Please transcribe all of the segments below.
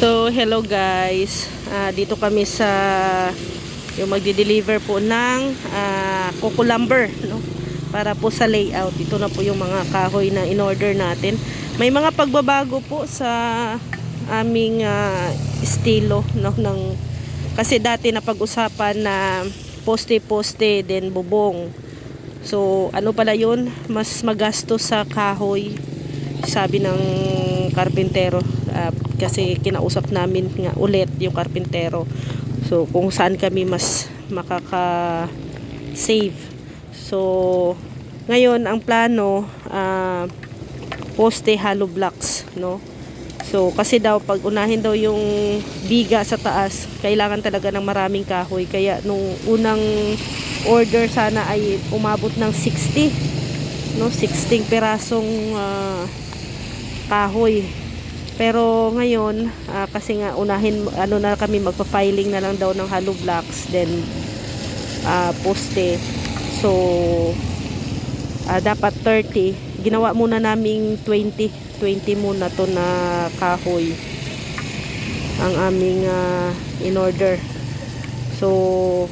So, hello guys. Dito kami sa yung magdi-deliver po ng coco lumber, no? Para po sa layout. Ito na po yung mga kahoy na in-order natin. May mga pagbabago po sa aming estilo, no? Kasi dati napag-usapan na poste-poste din bubong. So, ano pala yun? Mas magastos sa kahoy, sabi ng karpintero. Kasi kinausap namin nga ulit yung karpintero. So, kung saan kami mas makaka-save. So, ngayon, ang plano, poste hollow blocks, no? So, kasi daw, pag unahin daw yung biga sa taas, kailangan talaga ng maraming kahoy. Kaya, nung unang order sana ay umabot ng 60, no? 60 pirasong kahoy. Pero ngayon, kasi nga unahin, na kami, magpa-filing na lang daw ng hollow blocks, then poste. So, dapat 30. Ginawa muna naming 20 muna to na kahoy ang aming in-order. So,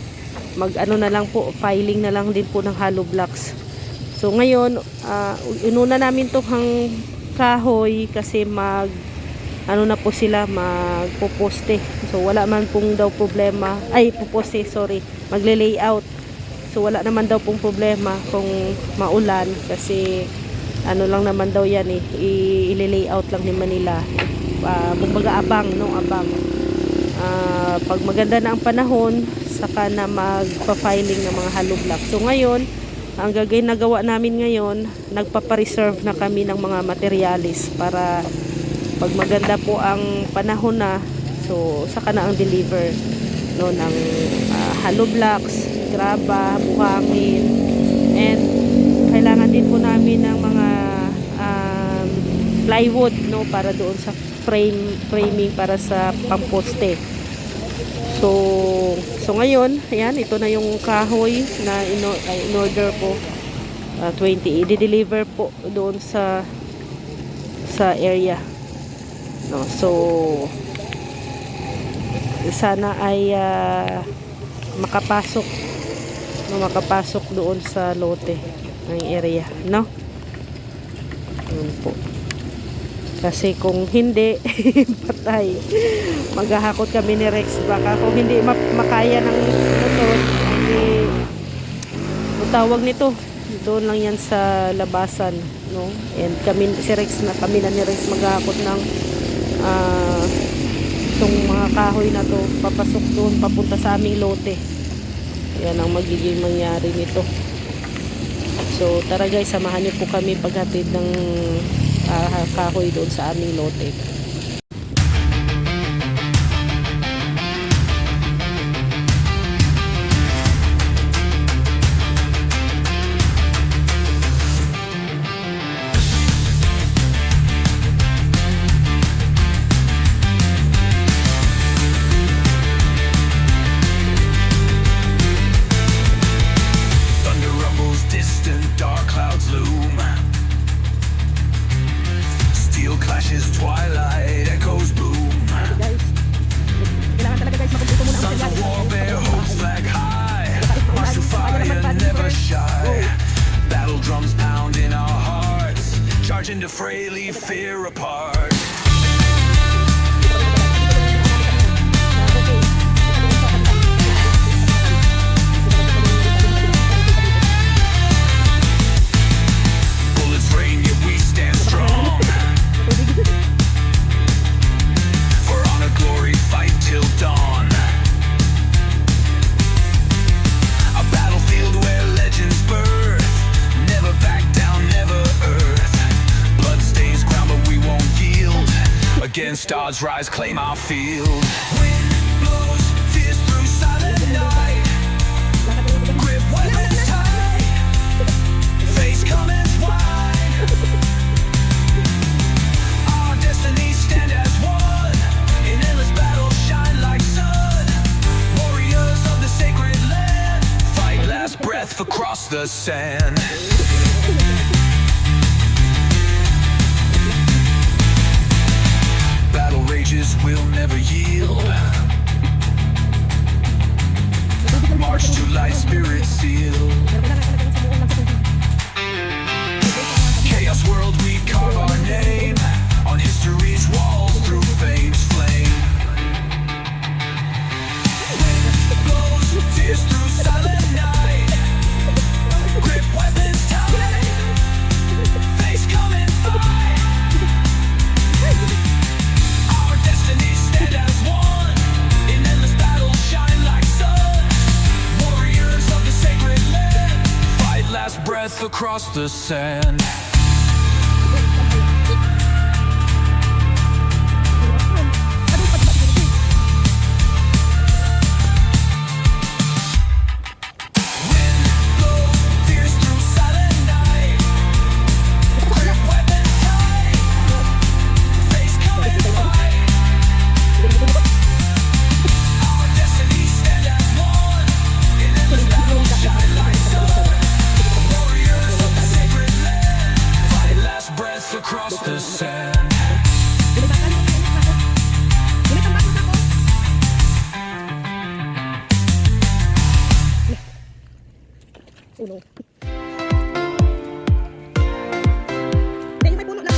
na lang po, filing na lang din po ng hollow blocks. So, ngayon, inuna namin to hang kahoy kasi na po sila magpo-poste. So wala man pong daw problema, puposte, sorry, magle-layout. So wala naman daw pong problema kung maulan kasi lang naman daw yan i-layout lang ni Manila. Kumbaga abang, no, abang. Pag maganda na ang panahon, saka na magpa-filing ng mga hollow block. So ngayon, ang nagawa namin ngayon, nagpapa-reserve na kami ng mga materialis para pag maganda po ang panahon na, so saka na ang deliver, no, ng hollow blocks, graba, buhangin, and kailangan din po namin ng mga plywood, no, para doon sa framing para sa pamposte. So ngayon, ayan, ito na yung kahoy na in-order po, 20, i-deliver po doon sa area, no. So sana ay makapasok doon sa lote ng area, no. Yun po. Kasi kung hindi, patay. Maghahakot kami ni Rex. Baka kung hindi makaya ng motor, tawag nito, doon lang yan sa labasan, no. And kami na ni Rex maghahakot ng itong mga kahoy na to, papasok doon, papunta sa aming lote. Yan ang magiging mangyari nito. So tara guys, samahan niyo po kami paghatid ng kahoy doon sa aming lote. Twilight echoes boom. Sons of war bear hopes flag high. Martial fire never shy. Battle drums pound in our hearts. Charging to fray, leave fear apart. Bullets rain, yet we stand strong. Glory fight till dawn. A battlefield where legends birth. Never back down, never earth. Blood stains ground but we won't yield. Against odds rise, claim our field. Wind blows, fierce through silent night. Grip weapons tight. Face comments wide. Our destinies stand as one. In endless battle shine like sun. Warriors of the sacred land. Fight last breath across the sand. Battle rages we'll never yield. March to light, spirit sealed. Chaos world, we carve our name on history's walls through fame's flame. Wind blows, tears through silent night. Grip weapons tight, face come and fight. Our destinies stand as one, in endless battles shine like sun. Warriors of the sacred land, fight last breath across the sand. Across the sand. Uno. Hindi, may puno lang.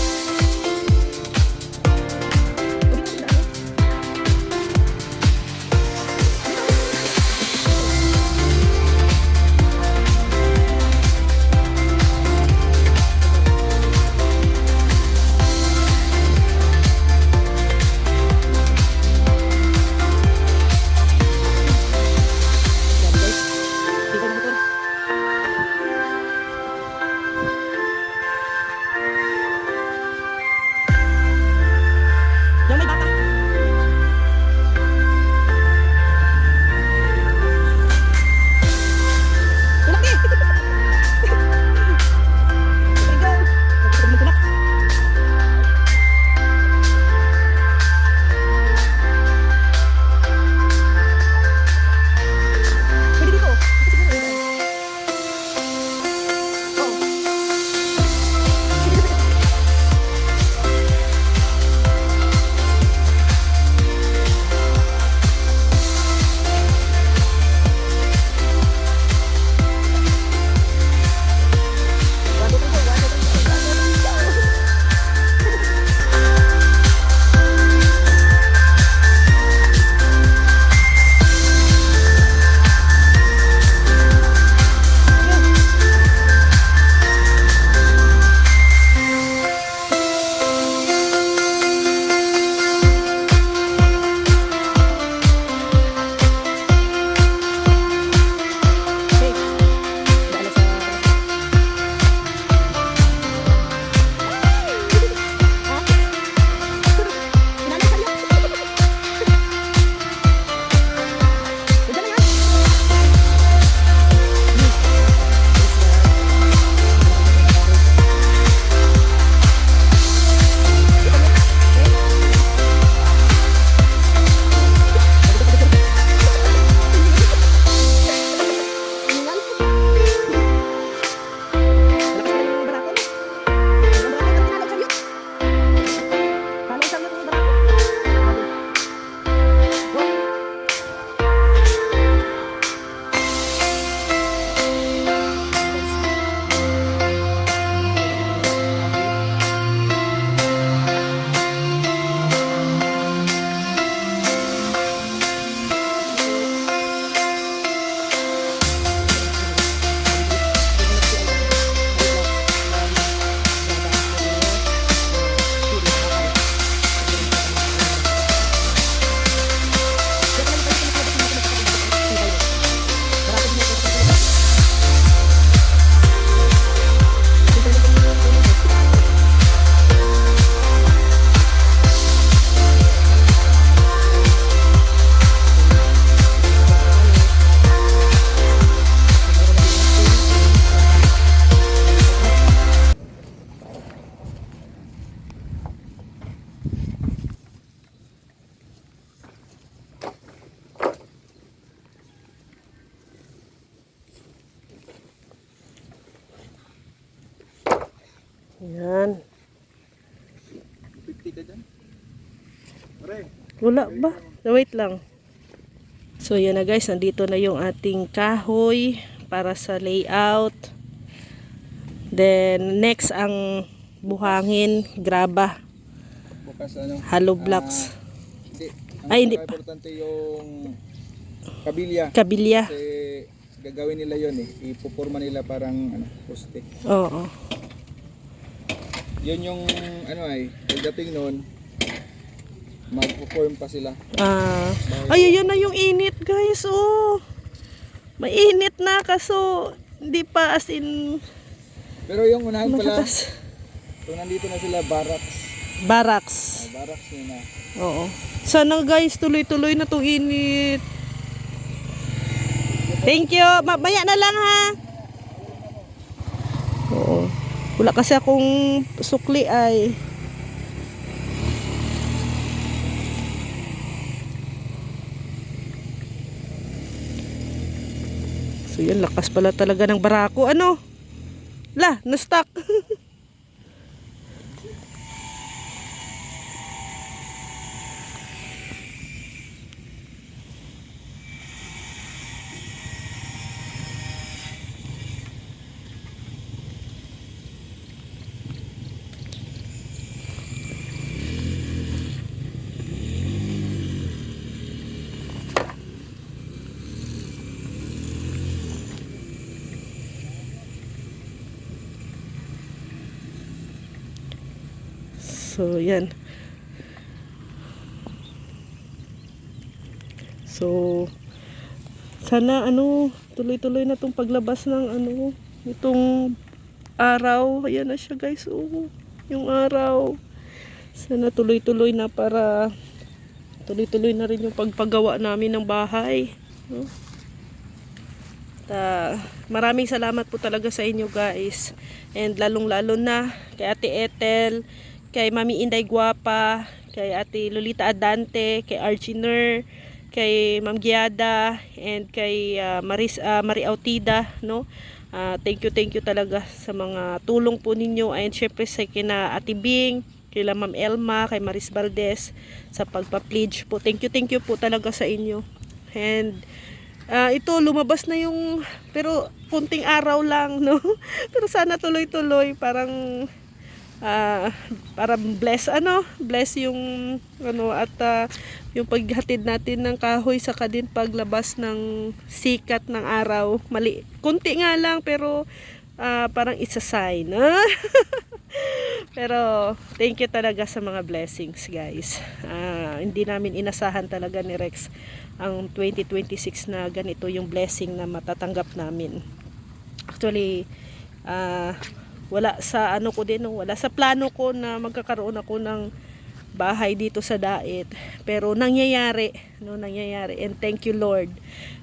Yung may bata. Tulak eh! There you go. Tulak. Pwede dito. Oo. Yan. 50 ka dyan? Pare, Wala ba? Wait lang. So yan na guys, nandito na yung ating kahoy para sa layout. Then next ang buhangin, graba, Bukas hollow blocks. hindi. Ay, hindi pa. Importante yung kabilya. Kabilya. Kasi gagawin nila yon ipuporma nila parang poste. Oo. Yun yung pagdating noon magpo-form pa sila. Ay, yun na yung init guys. Oh. Mainit na kaso hindi pa as in Pero yung unahan pala, matatas. kung nandito na sila, barracks. Barracks. Barracks yun na. Oo. Sana guys, tuloy-tuloy na tong init. Thank you. Mamaya na lang ha. Oo. Wala kasi akong sukli ay. So yan, lakas pala talaga ng barako. Ano? Na-stuck. So, yan. So, sana tuloy-tuloy na tong paglabas ng itong araw. Ayan na siya guys. Oh, yung araw. Sana tuloy-tuloy na para tuloy-tuloy na rin yung pagpagawa namin ng bahay. No? Maraming salamat po talaga sa inyo guys. And lalong-lalo na kay Ate Ethel, kay Mami Inday Guapa, kay Ate Lolita Adante, kay Archiner, kay Ma'am Giada, and kay Marie Autida, no? Thank you talaga sa mga tulong po ninyo, and syempre sa kina Ate Bing, kay Ma'am Elma, kay Maris Valdez sa pagpa-pledge po. Thank you po talaga sa inyo. And ito lumabas na yung, pero kunting araw lang, no? Pero sana tuloy-tuloy, parang para bless yung at yung paghatid natin ng kahoy saka din paglabas ng sikat ng araw. Kunti nga lang pero parang it's a sign. Pero thank you talaga sa mga blessings guys. Hindi namin inasahan talaga ni Rex ang 2026 na ganito yung blessing na matatanggap namin. Actually wala sa wala sa plano ko na magkakaroon ako ng bahay dito sa Dait, pero nangyayari, and thank you Lord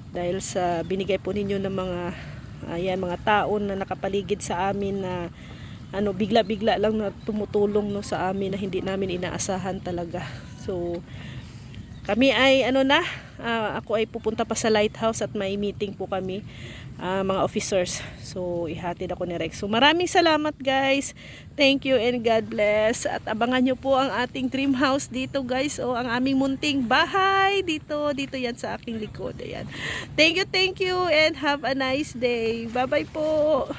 dahil sa binigay po ninyo ng mga taon na nakapaligid sa amin na bigla-bigla lang na tumutulong sa amin na hindi namin inaasahan talaga. So kami ay ako ay pupunta pa sa Lighthouse at may meeting po kami, mga officers. So ihatid ako ni Rex. So maraming salamat guys. Thank you and God bless. At abangan nyo po ang ating dream house dito guys. Ang aming munting bahay dito yan sa aking likod. Ayan. Thank you and have a nice day. Bye bye po.